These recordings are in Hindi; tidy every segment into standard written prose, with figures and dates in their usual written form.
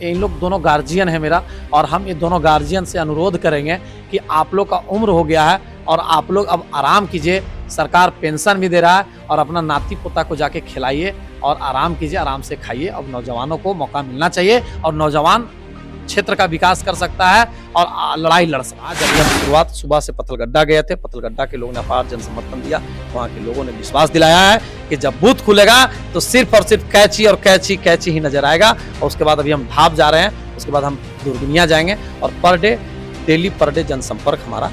इन लोग दोनों गार्जियन है मेरा, और हम ये दोनों गार्जियन से अनुरोध करेंगे कि आप लोग का उम्र हो गया है और आप लोग अब आराम कीजिए। सरकार पेंशन भी दे रहा है और अपना नाती पोता को जाके खिलाइए और आराम कीजिए, आराम से खाइए। अब नौजवानों को मौका मिलना चाहिए और नौजवान क्षेत्र का विकास कर सकता है और लड़ाई लड़ सकता है। जब हम शुरुआत सुबह से पत्थलगड्ढा गए थे, पत्थलगड्ढा के लोगों ने अपार जन समर्थन दिया। वहाँ के लोगों ने विश्वास दिलाया है कि जब बूथ खुलेगा तो सिर्फ और सिर्फ कैची और कैची कैची ही नजर आएगा। और उसके बाद अभी हम धाप जा रहे हैं, उसके बाद हम दुर्गुनिया जाएंगे और डेली पर डे जनसंपर्क हमारा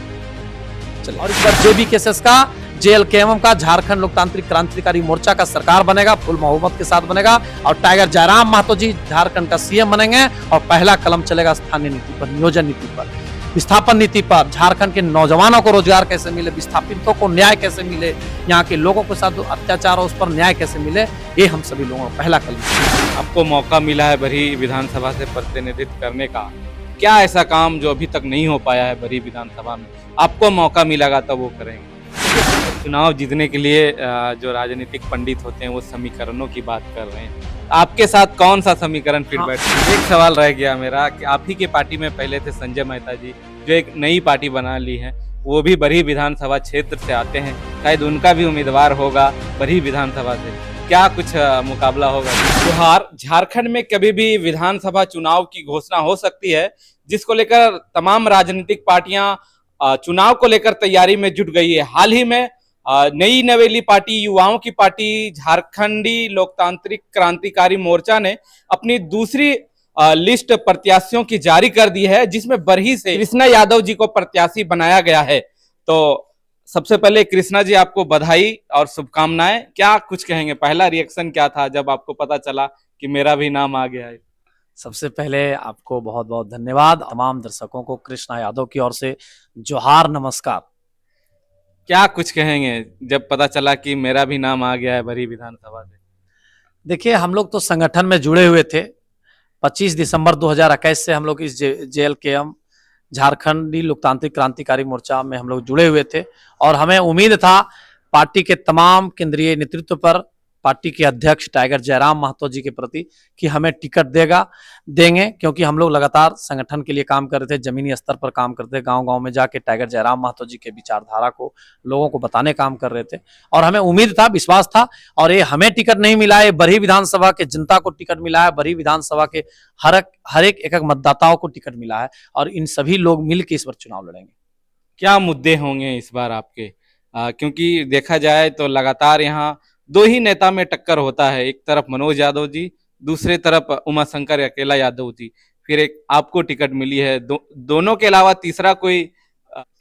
चले। और इस बार जेबी केसेस का, जेएलकेएम का, झारखंड लोकतांत्रिक क्रांतिकारी मोर्चा का सरकार बनेगा, फुल मोहब्बत के साथ बनेगा। और टाइगर जयराम महतो जी झारखंड का सीएम बनेंगे और पहला कलम चलेगा स्थानीय नीति पर, नियोजन नीति पर, विस्थापन नीति पर। झारखंड के नौजवानों को रोजगार कैसे मिले, विस्थापितों को न्याय कैसे मिले, यहाँ के लोगों के साथ अत्याचार हो उस पर न्याय कैसे मिले, ये हम सभी लोगों का पहला कलम। आपको मौका मिला है बरही विधानसभा से प्रतिनिधित्व करने का, क्या ऐसा काम जो अभी तक नहीं हो पाया है बरही विधानसभा में, आपको मौका मिलेगा तब वो करेंगे? चुनाव जीतने के लिए जो राजनीतिक पंडित होते हैं वो समीकरणों की बात कर रहे हैं, आपके साथ कौन सा समीकरण फिर बैठे? एक सवाल रह गया मेरा कि आप ही के पार्टी में पहले थे संजय मेहता जी, जो एक नई पार्टी बना ली है, वो भी बरही विधानसभा क्षेत्र से आते हैं, शायद उनका भी उम्मीदवार होगा बरही विधानसभा से, क्या कुछ मुकाबला होगा? जोहार, झारखंड में कभी भी विधानसभा चुनाव की घोषणा हो सकती है, जिसको लेकर तमाम राजनीतिक पार्टियां चुनाव को लेकर तैयारी में जुट गई है। हाल ही में नई नवेली पार्टी, युवाओं की पार्टी झारखंडी लोकतांत्रिक क्रांतिकारी मोर्चा ने अपनी दूसरी लिस्ट प्रत्याशियों की जारी कर दी है, जिसमें बरही से कृष्णा यादव जी को प्रत्याशी बनाया गया है। तो सबसे पहले कृष्णा जी आपको बधाई और शुभकामनाएं। क्या कुछ कहेंगे, पहला रिएक्शन क्या था जब आपको पता चला कि मेरा भी नाम आ गया है? सबसे पहले आपको बहुत बहुत धन्यवाद। तमाम दर्शकों को कृष्णा यादव की ओर से जोहार, नमस्कार। क्या कुछ कहेंगे जब पता चला कि मेरा भी नाम आ गया है बरही विधानसभा से? देखिए, हम लोग तो संगठन में जुड़े हुए थे। 25 दिसंबर 2021 से हम लोग इस जेएलकेएम झारखंडी लोकतांत्रिक क्रांतिकारी मोर्चा में हम लोग जुड़े हुए थे और हमें उम्मीद था पार्टी के तमाम केंद्रीय नेतृत्व पर, पार्टी के अध्यक्ष टाइगर जयराम महतो जी के प्रति, कि हमें टिकट देंगे, क्योंकि हम लोग लगातार संगठन के लिए काम कर रहे थे, जमीनी स्तर पर काम करते थे, गांव-गांव में जाके टाइगर जयराम महतो जी के विचारधारा को लोगों को बताने काम कर रहे थे और हमें उम्मीद था, विश्वास था। और ये हमें टिकट नहीं मिला है, बरही विधानसभा के जनता को टिकट मिला है, बरही विधानसभा के हर एक मतदाताओं को टिकट मिला है और इन सभी लोग मिलकर इस बार चुनाव लड़ेंगे। क्या मुद्दे होंगे इस बार आपके? क्योंकि देखा जाए तो लगातार यहाँ दो ही नेता में टक्कर होता है, एक तरफ मनोज यादव जी, दूसरे तरफ उमाशंकर अकेला यादव जी, फिर एक आपको टिकट मिली है। दोनों के अलावा तीसरा कोई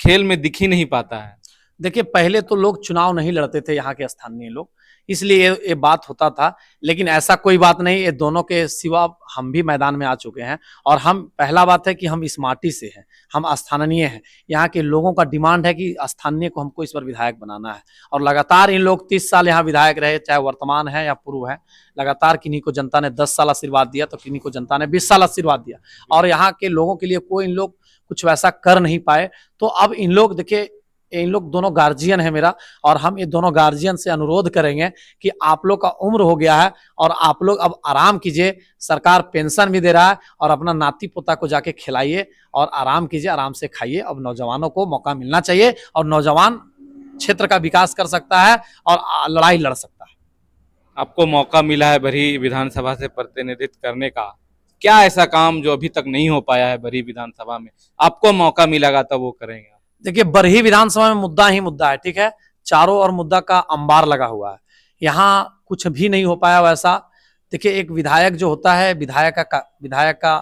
खेल में दिख ही नहीं पाता है। देखिए, पहले तो लोग चुनाव नहीं लड़ते थे यहाँ के स्थानीय लोग, इसलिए ये बात होता था, लेकिन ऐसा कोई बात नहीं। ये दोनों के सिवा हम भी मैदान में आ चुके हैं और हम, पहला बात है कि हम इस माटी से हैं, हम स्थानीय हैं। यहाँ के लोगों का डिमांड है कि स्थानीय को हमको इस बार विधायक बनाना है और लगातार इन लोग 30 साल यहाँ विधायक रहे, चाहे वर्तमान है या पूर्व है। लगातार किन्हीं को जनता ने 10 साल आशीर्वाद दिया तो किन्हीं को जनता ने 20 साल आशीर्वाद दिया और यहाँ के लोगों के लिए कोई इन लोग कुछ वैसा कर नहीं पाए। तो अब इन लोग, देखिए, इन लोग दोनों गार्जियन है मेरा, और हम ये दोनों गार्जियन से अनुरोध करेंगे कि आप लोग का उम्र हो गया है और आप लोग अब आराम कीजिए। सरकार पेंशन भी दे रहा है और अपना नाती पोता को जाके खिलाइए और आराम कीजिए, आराम से खाइए। अब नौजवानों को मौका मिलना चाहिए और नौजवान क्षेत्र का विकास कर सकता है और लड़ाई लड़ सकता है। आपको मौका मिला है बरही विधानसभा से प्रतिनिधित्व करने का, क्या ऐसा काम जो अभी तक नहीं हो पाया है बरही विधानसभा में, आपको मौका मिलेगा तब वो करेंगे? देखिए, बरही विधानसभा में मुद्दा ही मुद्दा है, ठीक है, चारों ओर मुद्दा का अंबार लगा हुआ है, यहाँ कुछ भी नहीं हो पाया वैसा। देखिए, एक विधायक जो होता है, विधायक का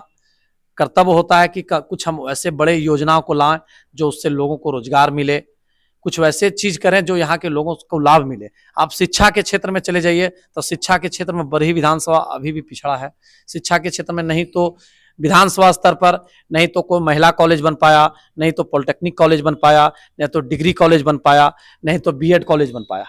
कर्तव्य होता है कि कुछ हम ऐसे बड़े योजनाओं को लाएं जो उससे लोगों को रोजगार मिले, कुछ वैसे चीज करें जो यहाँ के लोगों को लाभ मिले। आप शिक्षा के क्षेत्र में चले जाइए तो शिक्षा के क्षेत्र में बरही विधानसभा अभी भी पिछड़ा है। शिक्षा के क्षेत्र में नहीं तो विधानसभा स्तर पर, नहीं तो कोई महिला कॉलेज बन पाया, नहीं तो पॉलिटेक्निक कॉलेज बन पाया, नहीं तो डिग्री कॉलेज बन पाया, नहीं तो बीएड कॉलेज बन पाया,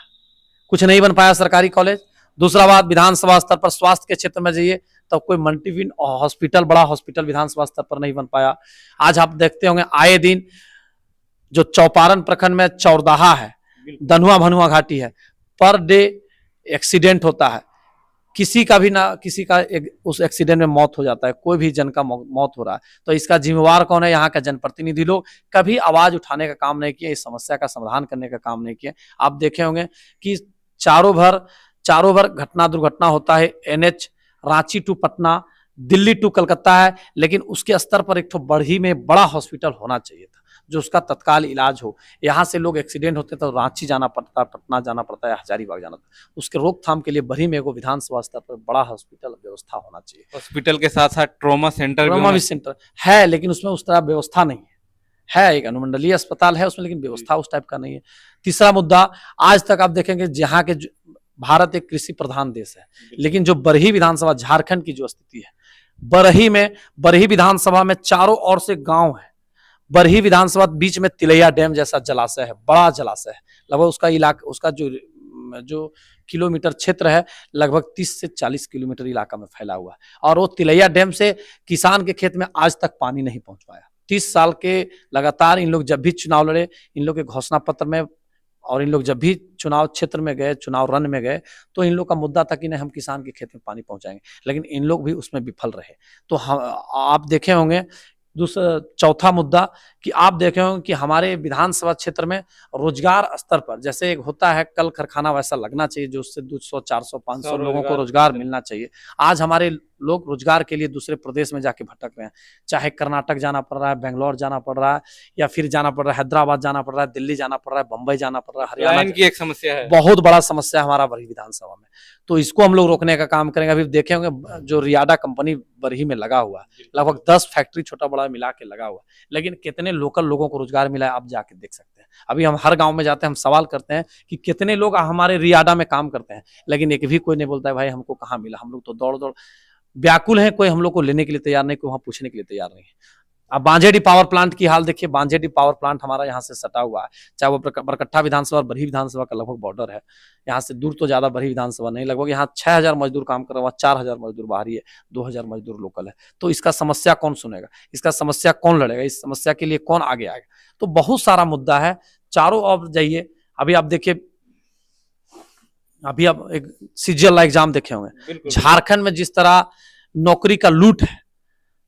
कुछ नहीं बन पाया सरकारी कॉलेज। दूसरा बात, विधानसभा स्तर पर स्वास्थ्य के क्षेत्र में जाइए तो कोई मल्टीविन हॉस्पिटल, बड़ा हॉस्पिटल विधानसभा स्तर पर नहीं बन पाया। आज आप देखते होंगे आए दिन जो चौपारण प्रखंड में चौरदाहा है, धनुआ भनुआ घाटी है, पर डे एक्सीडेंट होता है, किसी का भी ना किसी का उस एक्सीडेंट में मौत हो जाता है, कोई भी जन का मौत हो रहा है, तो इसका जिम्मेवार कौन है? यहाँ का जनप्रतिनिधि लोग कभी आवाज उठाने का काम नहीं किया, इस समस्या का समाधान करने का काम नहीं किया। आप देखे होंगे कि चारों भर घटना दुर्घटना होता है, NH Ranchi to Patna, Delhi to Calcutta है, लेकिन उसके स्तर पर एक तो बरही में बड़ा हॉस्पिटल होना चाहिए था जो उसका तत्काल इलाज हो। यहाँ से लोग एक्सीडेंट होते तो रांची जाना पड़ता है, पटना जाना पड़ता है, हजारीबाग जाना पड़ता है। उसके रोकथाम के लिए बरही में एगो विधानसभा स्तर पर बड़ा हॉस्पिटल व्यवस्था होना चाहिए। हॉस्पिटल के साथ साथ ट्रॉमा सेंटर ट्रॉमा भी सेंटर है, लेकिन उसमें उस तरह व्यवस्था नहीं है। एक अनुमंडलीय अस्पताल है उसमें, लेकिन व्यवस्था उस टाइप का नहीं है। तीसरा मुद्दा, आज तक आप देखेंगे जहाँ के भारत एक कृषि प्रधान देश है, लेकिन जो बरही विधानसभा झारखंड की जो स्थिति है, बरही विधानसभा में चारों ओर से गांव है। बरही विधानसभा बीच में तिलैया डैम जैसा जलाशय है, बड़ा जलाशय है। लगभग उसका इलाका, उसका जो किलोमीटर क्षेत्र है, लगभग 30 से 40 किलोमीटर इलाका में फैला हुआ है। और वो तिलैया डैम से किसान के खेत में आज तक पानी नहीं पहुंच पाया। 30 साल के लगातार इन लोग जब भी चुनाव लड़े, इन लोग के घोषणा पत्र में, और इन लोग जब भी चुनाव क्षेत्र में गए, चुनाव रण में गए, तो इन लोग का मुद्दा था कि नहीं, हम किसान के खेत में पानी पहुंचाएंगे, लेकिन इन लोग भी उसमें विफल रहे। तो आप देखे होंगे चौथा मुद्दा कि आप देखे होंगे कि हमारे विधानसभा क्षेत्र में रोजगार स्तर पर, जैसे एक होता है कल कारखाना, वैसा लगना चाहिए जो उससे 200, 400, 500 लोगों को रोजगार मिलना चाहिए। आज हमारे लोग रोजगार के लिए दूसरे प्रदेश में जाके भटक रहे हैं, चाहे कर्नाटक जाना पड़ रहा है, बेंगलोर जाना पड़ रहा है, या फिर जाना पड़ रहा है हैदराबाद जाना पड़ रहा है, दिल्ली जाना पड़ रहा है, बम्बई जाना पड़ रहा है, हरियाणा की एक समस्या है, बहुत बड़ा समस्या है हमारा बरही विधानसभा में। तो इसको हम लोग रोकने का काम करेंगे। अभी देखे होंगे जो रियाडा कंपनी बरही में लगा हुआ है, लगभग 10 फैक्ट्री छोटा बड़ा मिला के लगा हुआ है, लेकिन कितने लोकल लोगों को रोजगार मिला है आप जाके देख सकते हैं। अभी हम हर गांव में जाते हैं, हम सवाल करते हैं कि कितने लोग हमारे रियाडा में काम करते हैं, लेकिन एक भी कोई नहीं बोलता है भाई हमको कहाँ मिला। हम लोग तो दौड़ दौड़ व्याकुल हैं, कोई हम लोग को लेने के लिए तैयार नहीं, कोई वहां पूछने के लिए तैयार नहीं है। अब बांझेडी पावर प्लांट की हाल देखिए, बांझेडी पावर प्लांट हमारा यहाँ से सटा हुआ है, चाहे वो बरकट्ठा विधानसभा और बरही विधानसभा का लगभग बॉर्डर है। यहाँ से दूर तो ज्यादा बरही विधानसभा नहीं, लगभग यहाँ 6000 मजदूर काम कर रहा है, 4000 मजदूर बाहरी है, 2000 मजदूर लोकल है। तो इसका समस्या कौन सुनेगा, इसका समस्या कौन लड़ेगा, इस समस्या के लिए कौन आगे आएगा? तो बहुत सारा मुद्दा है, चारों ओर जाइए। अभी आप देखिए, अभी आप एक सीजीएल एग्जाम देखे होंगे, झारखंड में जिस तरह नौकरी का लूट है।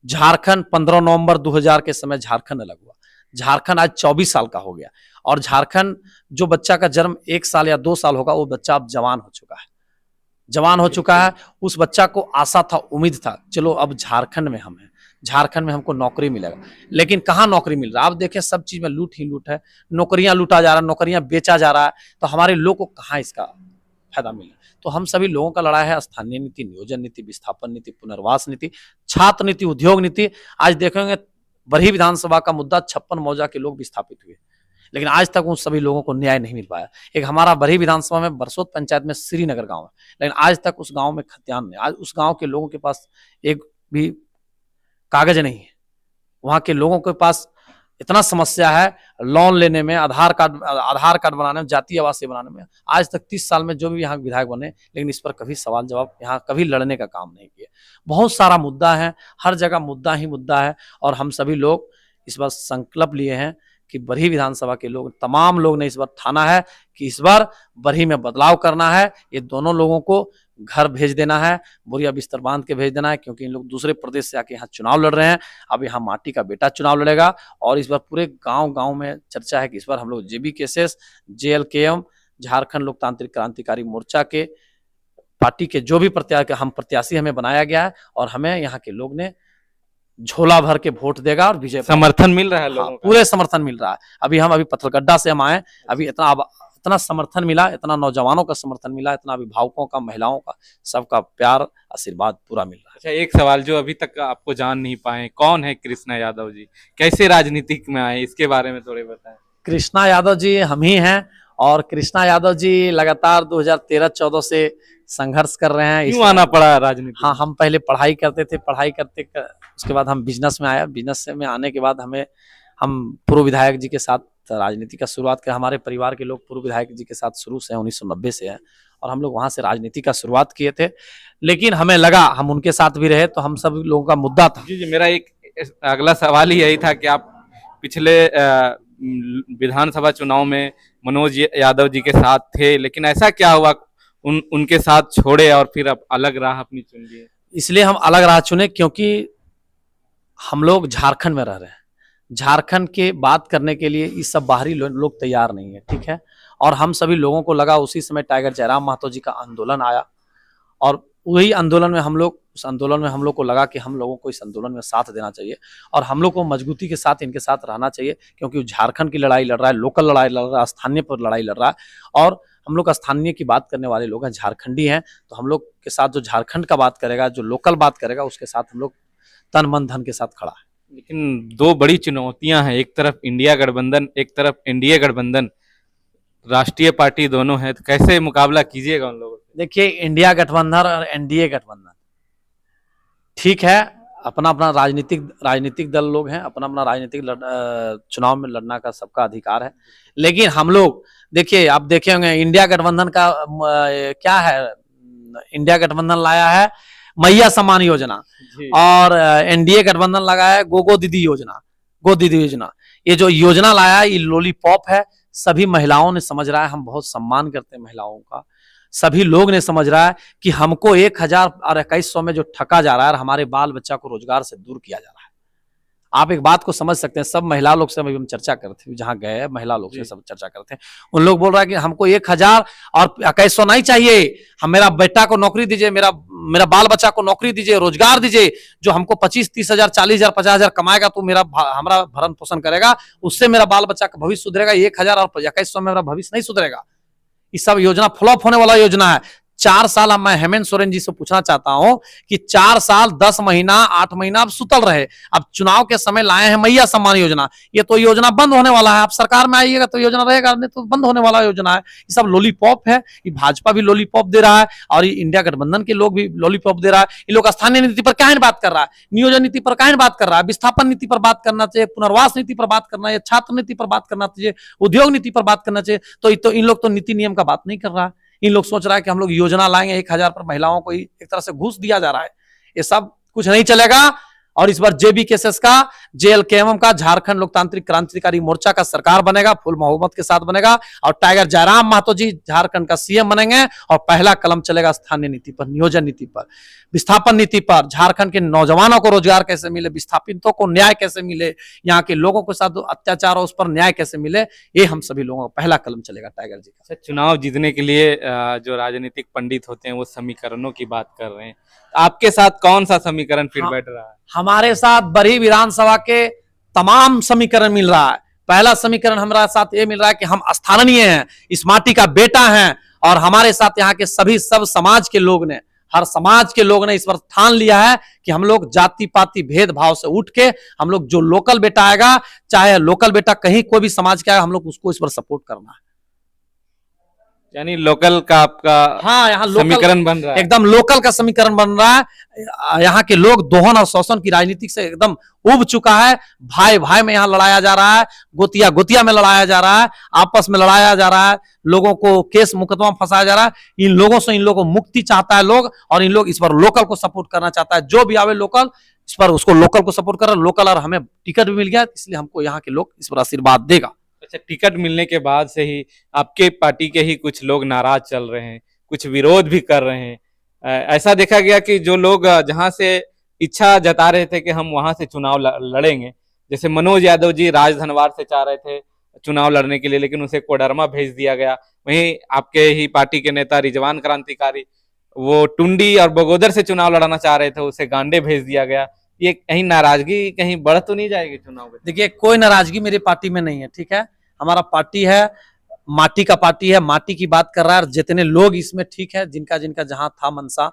झारखंड 15 नवंबर 2000 के समय झारखंड अलग हुआ, झारखंड आज 24 साल का हो गया, और झारखंड जो बच्चा का जन्म 1 साल या 2 साल होगा, वो बच्चा अब जवान हो चुका है। उस बच्चा को आशा था, उम्मीद था, चलो अब झारखंड में हम हैं, झारखंड में हमको नौकरी मिलेगा, लेकिन कहाँ नौकरी मिल रहा है? आप देखें सब चीज में लूट ही लूट है, नौकरियां लूटा जा रहा है, नौकरियां बेचा जा रहा है, तो हमारे लोग को कहाँ इसका फायदा मिला? तो हम सभी लोगों का लड़ाई है स्थानीय नीति, नियोजन नीति, विस्थापन नीति, पुनर्वास नीति, छात्र नीति, उद्योग नीति। आज देखेंगे बरही विधानसभा का मुद्दा 56 मौजा के लोग विस्थापित हुए, लेकिन आज तक उन सभी लोगों को न्याय नहीं मिल पाया। एक हमारा बरही विधानसभा में बरसोत पंचायत में श्रीनगर गांव है, लेकिन आज तक उस गांव में खतियान नहीं, आज उस गांव के लोगों के पास एक भी कागज नहीं है। वहां के लोगों के पास इतना समस्या है लोन लेने में, आधार कार्ड बनाने में, जातीय आवासीय बनाने में। आज तक 30 साल में जो भी यहाँ विधायक बने, लेकिन इस पर कभी सवाल जवाब, यहाँ कभी लड़ने का काम नहीं किया। बहुत सारा मुद्दा है, हर जगह मुद्दा ही मुद्दा है, और हम सभी लोग इस बार संकल्प लिए हैं कि बरही विधानसभा के लोग, तमाम लोग ने इस बार ठाना है कि इस बार बरही में बदलाव करना है। ये दोनों लोगों को घर भेज देना है, बोरिया बिस्तर बांध के भेज देना है, क्योंकि इन लोग दूसरे प्रदेश से आके यहाँ चुनाव लड़ रहे हैं। अब यहाँ माटी का बेटा चुनाव लड़ेगा, और इस बार पूरे गांव में चर्चा है कि इस बार हम लोग JBKSS, JLKM, झारखंड लोकतांत्रिक क्रांतिकारी मोर्चा के पार्टी के जो भी प्रत्याशी हमें बनाया गया है, और हमें यहाँ के लोग ने झोला भर के वोट देगा और विजय। समर्थन मिल रहा है लोगों का, पूरे समर्थन मिल रहा है। अभी पत्थलगड्ढा से हम आए, अभी इतना समर्थन मिला, इतना नौजवानों का समर्थन मिला, इतना अभिभावकों का, महिलाओं का, सबका प्यार आशीर्वाद पूरा मिल रहा है। अच्छा, एक सवाल जो अभी तक आपको जान नहीं पाए, कौन है कृष्णा यादव जी, कैसे राजनीतिक में आए, इसके बारे में थोड़े बताएं। कृष्णा यादव जी हम ही हैं, और कृष्णा यादव जी लगातार 2013-14 से संघर्ष कर रहे हैं। क्यों आना पड़ा राजनीति? हाँ, हम पहले पढ़ाई करते थे, उसके बाद हम बिजनेस में आए, बिजनेस में आने के बाद हम पूर्व विधायक जी के साथ राजनीति का शुरुआत किया। हमारे परिवार के लोग पूर्व विधायक जी के साथ शुरू से 1990 से है, और हम लोग वहां से राजनीति का शुरुआत किए थे, लेकिन हमें लगा हम उनके साथ भी रहे तो हम सब लोगों का मुद्दा था। जी, मेरा एक अगला सवाल ही यही था कि आप पिछले विधानसभा चुनाव में मनोज यादव जी के साथ थे, लेकिन ऐसा क्या हुआ, उनके साथ छोड़े और फिर अब अलग राह अपनी चुन लिए? इसलिए हम अलग राह चुने क्योंकि हम लोग झारखंड में रह रहे हैं। झारखंड के बात करने के लिए इस सब बाहरी लोग तैयार नहीं है, ठीक है। और हम सभी लोगों को लगा उसी समय टाइगर जयराम महतो जी का आंदोलन आया और वही आंदोलन में हम लोग उस आंदोलन में हम लोग को लगा कि हम लोगों को इस आंदोलन में साथ देना चाहिए और हम लोग को मजबूती के साथ इनके साथ रहना चाहिए क्योंकि वो झारखंड की लड़ाई लड़ रहा है, लोकल लड़ाई लड़ रहा है, स्थानीय पर लड़ाई लड़ रहा है और हम लोग स्थानीय की बात करने वाले लोग हैं, झारखंडी हैं। तो हम लोग के साथ जो झारखंड का बात करेगा, जो लोकल बात करेगा, उसके साथ हम लोग तन मन धन के साथ खड़ा है। लेकिन दो बड़ी चुनौतियां हैं, एक तरफ इंडिया गठबंधन, एक तरफ एनडीए गठबंधन, राष्ट्रीय पार्टी दोनों है, तो कैसे मुकाबला कीजिएगा उन लोगों से? देखिए, इंडिया गठबंधन और एनडीए गठबंधन ठीक है, अपना अपना राजनीतिक दल लोग हैं, अपना अपना राजनीतिक चुनाव में लड़ना का सबका अधिकार है। लेकिन हम लोग देखिए, आप देखे होंगे इंडिया गठबंधन का क्या है, इंडिया गठबंधन लाया है मैया सम्मान योजना और एनडीए गठबंधन लगाया है गोगो दीदी योजना। ये जो योजना लाया है ये लॉलीपॉप है। सभी महिलाओं ने समझ रहा है, हम बहुत सम्मान करते हैं महिलाओं का, सभी लोग ने समझ रहा है कि हमको 1000 और 2100 में जो ठगा जा रहा है, हमारे बाल बच्चा को रोजगार से दूर किया जा रहा है। आप एक बात को समझ सकते हैं, सब महिला लोग से हम चर्चा करते हैं, जहां गए महिला लोग से सब चर्चा करते हैं, उन लोग बोल रहा है कि हमको 1000 और 2100 नहीं चाहिए, हम मेरा बेटा को नौकरी दीजिए, मेरा बाल बच्चा को नौकरी दीजिए, रोजगार दीजिए, जो हमको 25-30 हजार 40 हजार 50 हजार कमाएगा तो हमारा भरण पोषण करेगा, उससे मेरा बाल बच्चा का भविष्य सुधरेगा। 1000 और 2100 में मेरा भविष्य नहीं सुधरेगा। ये सब योजना फ्लॉप होने वाला योजना है। 4 साल अब मैं हेमंत सोरेन जी से पूछना चाहता हूं कि 4 साल 10 महीना 8 महीना अब सुतल रहे, अब चुनाव के समय लाए हैं मैया सम्मान योजना, ये तो योजना बंद होने वाला है। आप सरकार में आइएगा तो योजना रहेगा, नहीं तो बंद होने वाला योजना है। ये सब लॉलीपॉप है, ये भाजपा भी लॉलीपॉप दे रहा है और ये इंडिया गठबंधन के लोग भी लॉलीपॉप दे रहा है। ये लोग स्थानीय नीति पर काहे बात कर रहा है, नियोजन नीति पर काहे बात कर रहा है, विस्थापन नीति पर बात करना चाहिए, पुनर्वास नीति पर बात करना चाहिए, छात्र नीति पर बात करना चाहिए, उद्योग नीति पर बात करना चाहिए। तो इन लोग तो नीति नियम का बात नहीं कर रहा है। इन लोग सोच रहा है कि हम लोग योजना लाएंगे, 1000 पर महिलाओं को एक तरह से घूस दिया जा रहा है। ये सब कुछ नहीं चलेगा। और इस बार जेबीकेएसएस का, जेएलकेएम का, झारखंड लोकतांत्रिक क्रांतिकारी मोर्चा का सरकार बनेगा, फुल बहुमत के साथ बनेगा और टाइगर जयराम महतो जी झारखंड का सीएम बनेंगे और पहला कलम चलेगा स्थानीय नीति पर, नियोजन नीति पर, विस्थापन नीति पर, झारखंड के नौजवानों को रोजगार कैसे मिले, विस्थापितों को न्याय कैसे मिले, यहाँ के लोगों के साथ अत्याचार हो उस पर न्याय कैसे मिले, ये हम सभी लोगों का पहला कलम चलेगा टाइगर जी का। चुनाव जीतने के लिए जो राजनीतिक पंडित होते हैं वो समीकरणों की बात कर रहे हैं, आपके साथ कौन सा समीकरण फिर बैठ रहा है? हमारे साथ बरही विधानसभा के तमाम समीकरण मिल रहा है। पहला समीकरण हमारे साथ ये मिल रहा है कि हम स्थानीय हैं, इस माटी का बेटा हैं और हमारे साथ यहाँ के सब समाज के लोग ने, हर समाज के लोग ने इस पर ठान लिया है कि हम लोग जाति पाति भेदभाव से उठ के हम लोग जो लोकल बेटा आएगा, चाहे लोकल बेटा कहीं कोई भी समाज के आएगा, हम लोग उसको इस पर सपोर्ट करना है। यानी लोकल का आपका, हाँ, यहाँ समीकरण बन रहा है, एकदम लोकल का समीकरण बन रहा है। यहाँ के लोग दोहन और शोषण की राजनीति से एकदम उब चुका है। भाई भाई में यहाँ लड़ाया जा रहा है, गोतिया गोतिया में लड़ाया जा रहा है, आपस में लड़ाया जा रहा है, लोगों को केस मुकदमा फंसाया जा रहा है। इन लोगों से इन लोगों को मुक्ति चाहता है लोग और इन लोग इस पर लोकल को सपोर्ट करना चाहता है। जो भी आवे लोकल, इस पर उसको लोकल को सपोर्ट कर रहा है। लोकल और हमें टिकट भी मिल गया, इसलिए हमको यहाँ के लोग इस पर आशीर्वाद देगा। अच्छा, टिकट मिलने के बाद से ही आपके पार्टी के ही कुछ लोग नाराज चल रहे हैं, कुछ विरोध भी कर रहे हैं। ऐसा देखा गया कि जो लोग जहां से इच्छा जता रहे थे कि हम वहां से चुनाव लड़ेंगे, जैसे मनोज यादव जी राजधनवार से चाह रहे थे चुनाव लड़ने के लिए, लेकिन उसे कोडरमा भेज दिया गया। वहीं आपके ही पार्टी के नेता रिजवान क्रांतिकारी, वो टुंडी और बगोदर से चुनाव लड़ना चाह रहे थे, उसे गांडे भेज दिया गया। ये कहीं नाराजगी कहीं बढ़ तो नहीं जाएगी चुनाव में? देखिए, कोई नाराजगी मेरी पार्टी में नहीं है, ठीक है। हमारा पार्टी है, माटी का पार्टी है, माटी की बात कर रहा है। जितने लोग इसमें, ठीक है, जिनका जिनका जहां था मनसा,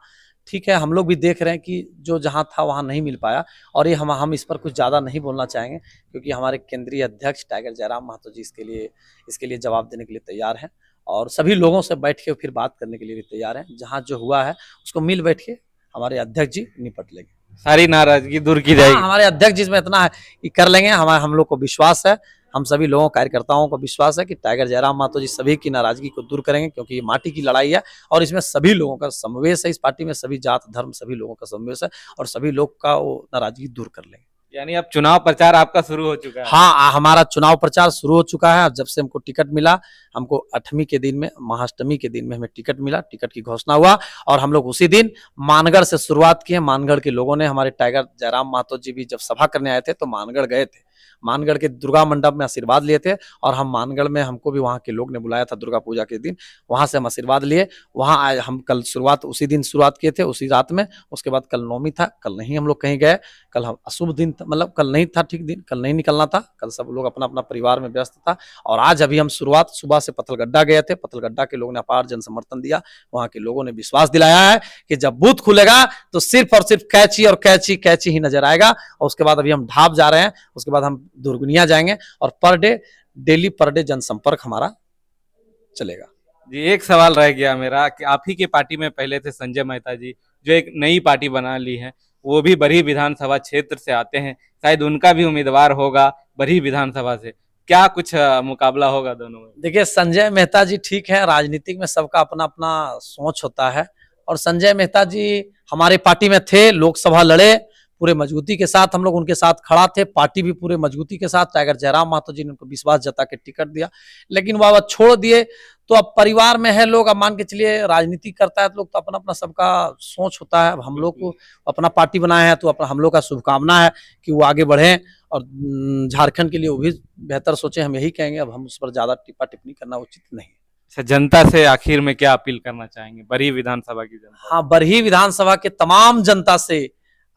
ठीक है, हम लोग भी देख रहे हैं कि जो जहां था वहां नहीं मिल पाया और ये हम इस पर कुछ ज्यादा नहीं बोलना चाहेंगे क्योंकि हमारे केंद्रीय अध्यक्ष टाइगर जयराम महतो जी इसके लिए जवाब देने के लिए तैयार हैं और सभी लोगों से बैठ के फिर बात करने के लिए भी तैयार हैं। जहाँ जो हुआ है उसको मिल बैठ के हमारे अध्यक्ष जी निपट लेंगे, सारी नाराजगी दूर की जाएगी। हमारे अध्यक्ष जिसमें इतना है कि कर लेंगे। हम लोग को विश्वास है, हम सभी लोगों कार्यकर्ताओं को विश्वास है कि टाइगर जयराम महतो जी सभी की नाराजगी को दूर करेंगे क्योंकि ये माटी की लड़ाई है और इसमें सभी लोगों का समावेश है। इस पार्टी में सभी जात धर्म सभी लोगों का समावेश है और सभी लोग का वो नाराजगी दूर कर लेंगे। यानी अब चुनाव प्रचार आपका शुरू हो चुका है। हाँ, हमारा चुनाव प्रचार शुरू हो चुका है। जब से हमको टिकट मिला, हमको 8वीं के दिन में, महाअष्टमी के दिन में हमें टिकट मिला, टिकट की घोषणा हुआ और हम लोग उसी दिन मानगढ़ से शुरुआत किए। मानगढ़ के लोगों ने, हमारे टाइगर जयराम महतो जी भी जब सभा करने आए थे तो मानगढ़ गए थे, मानगढ़ के दुर्गा मंडप में आशीर्वाद लिए थे और हम मानगढ़ में, हमको भी वहाँ के लोग ने बुलाया था दुर्गा पूजा के दिन, वहाँ से हम आशीर्वाद लिए। वहाँ आए, हम कल शुरुआत उसी दिन शुरुआत किए थे, उसी रात में। उसके बाद कल नौमी था, कल नहीं हम लोग कहीं गए, कल हम अशुभ दिन था, मतलब कल नहीं था ठीक दिन, कल नहीं निकलना था, कल सब लोग अपना अपना परिवार में व्यस्त था। और आज अभी हम शुरुआत सुबह से पत्थलगड्ढा गए थे, पत्थलगड्ढा के लोगों ने अपार जन समर्थन दिया। वहाँ के लोगों ने विश्वास दिलाया है कि जब बूथ खुलेगा तो सिर्फ और सिर्फ कैची और कैची कैची ही नजर आएगा। और उसके बाद अभी हम ढाब जा रहे हैं, उसके बाद हम दुर्गुनिया जाएंगे और per day, daily per day जनसंपर्क हमारा चलेगा। जी, एक सवाल रह गया मेरा कि आप ही के पार्टी में पहले थे संजय मेहता जी, जो एक नई पार्टी बना ली है, वो भी बरही विधानसभा क्षेत्र से आते हैं, शायद उनका भी उम्मीदवार होगा बरही विधानसभा से, क्या कुछ मुकाबला होगा दोनों में? देखिए, संजय मेहता जी ठीक है, राजनीतिक में सबका अपना अपना सोच होता है और संजय मेहता जी हमारे पार्टी में थे, लोकसभा लड़े, पूरे मजबूती के साथ हम लोग उनके साथ खड़ा थे, पार्टी भी पूरे मजबूती के साथ, टाइगर जयराम महतो जी ने उनको विश्वास जता के टिकट दिया, लेकिन वो अब छोड़ दिए। तो अब परिवार में है लोग, अब मान के चलिए राजनीति करता है तो लोग, तो अपना अपना सबका सोच होता है। अब हम लोग को अपना पार्टी बनाया है तो अपना हम लोग का शुभकामना है कि वो आगे बढ़े और झारखंड के लिए वो भी बेहतर सोचे, हम यही कहेंगे। अब हम उस पर ज्यादा टिप्पा टिप्पणी करना उचित नहीं है। अच्छा, जनता से आखिर में क्या अपील करना चाहेंगे बरही विधानसभा की जनता? हाँ, बरही विधानसभा के तमाम जनता से,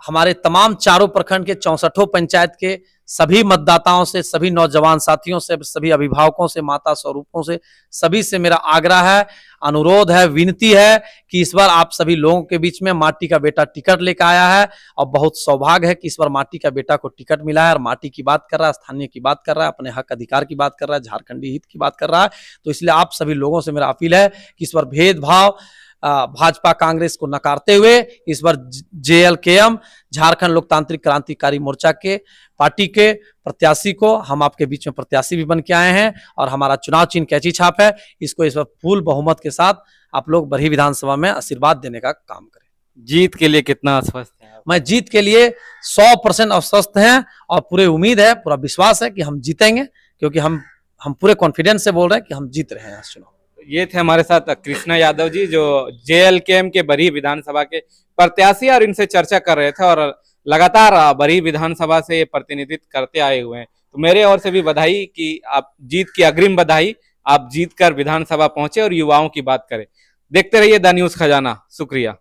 हमारे तमाम चारों प्रखंड के 64 पंचायत के सभी मतदाताओं से, सभी नौजवान साथियों से, सभी अभिभावकों से, माता स्वरूपों से, सभी से मेरा आग्रह है, अनुरोध है, विनती है कि इस बार आप सभी लोगों के बीच में माटी का बेटा टिकट लेकर आया है और बहुत सौभाग्य है कि इस बार माटी का बेटा को टिकट मिला है और माटी की बात कर रहा है, स्थानीय की बात कर रहा है, अपने हक अधिकार की बात कर रहा है, झारखंडी हित की बात कर रहा है। तो इसलिए आप सभी लोगों से मेरा अपील है कि इस बार भेदभाव, भाजपा कांग्रेस को नकारते हुए इस बार JLKM, झारखंड लोकतांत्रिक क्रांतिकारी मोर्चा के पार्टी के प्रत्याशी को हम आपके बीच में प्रत्याशी भी बन के आए हैं और हमारा चुनाव चिन्ह कैंची छाप है। इसको इस बार फुल बहुमत के साथ आप लोग बरही विधानसभा में आशीर्वाद देने का काम करें। जीत के लिए कितना आश्वस्त है आप? मैं जीत के लिए 100% आश्वस्त हैं और पूरे उम्मीद है, पूरा विश्वास है कि हम जीतेंगे, क्योंकि हम पूरे कॉन्फिडेंस से बोल रहे हैं कि हम जीत रहे हैं इस चुनाव। ये थे हमारे साथ कृष्णा यादव जी, जो JLKM के बरही विधानसभा के प्रत्याशी, और इनसे चर्चा कर रहे थे और लगातार बरही विधानसभा से प्रतिनिधित्व करते आए हुए हैं। तो मेरे ओर से भी बधाई कि आप जीत की अग्रिम बधाई, आप जीत कर विधानसभा पहुंचे और युवाओं की बात करें। देखते रहिए द न्यूज़ खजाना। शुक्रिया।